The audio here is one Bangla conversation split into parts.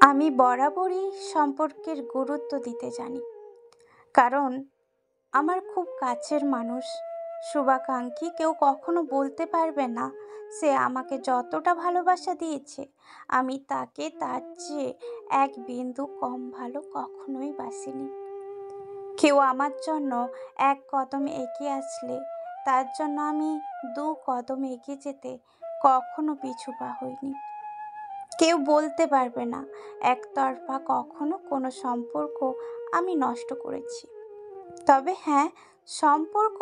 আমি বরাবরই সম্পর্কের গুরুত্ব দিতে জানি। কারণ আমার খুব কাছের মানুষ, শুভাকাঙ্ক্ষী কেউ কখনো বলতে পারবে না সে আমাকে যতটা ভালোবাসা দিয়েছে আমি তাকে তার চেয়ে এক বিন্দু কম ভালো কখনোই বাসিনি। কেউ আমার জন্য এক কদম এগিয়ে আসলে তার জন্য আমি দু কদম এগিয়ে যেতে কখনো পিছু পা হইনি। কেউ বলতে পারবে না একতরফা কখনো কোনো সম্পর্ক আমি নষ্ট করেছি। তবে হ্যাঁ, সম্পর্ক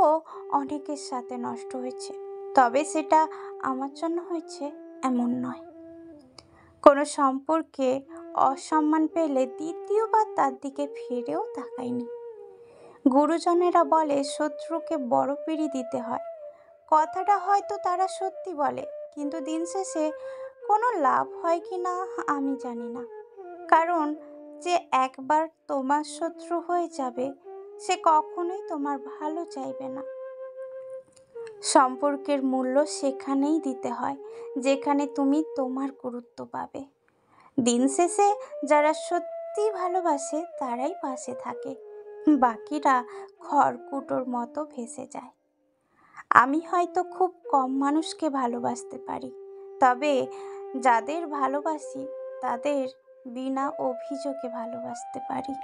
অনেকের সাথে নষ্ট হয়েছে, তবে সেটা আমার জন্য হয়েছে এমন নয়। কোনো সম্পর্কে অসম্মান পেলে দ্বিতীয়বার তার দিকে ফিরেও তাকাইনি। গুরুজনেরা বলে শত্রুকে বড় পিড়ি দিতে হয়। কথাটা হয়তো তারা সত্যি বলে, কিন্তু দিন শেষে কোনো লাভ হয় কি না আমি জানি না। কারণ যে একবার তোমার শত্রু হয়ে যাবে সে কখনোই তোমার ভালো চাইবে না। সম্পর্কের মূল্য সেখানেই দিতে হয় যেখানে তুমি তোমার গুরুত্ব পাবে। দিন শেষে যারা সত্যি ভালোবাসে তারাই পাশে থাকে, বাকিরা খড়কুটোর মতো ভেসে যায়। আমি হয়তো খুব কম মানুষকে ভালোবাসতে পারি, তবে যাদের ভালোবাসি তাদের বিনা অভিযোগে ভালোবাসতে পারি।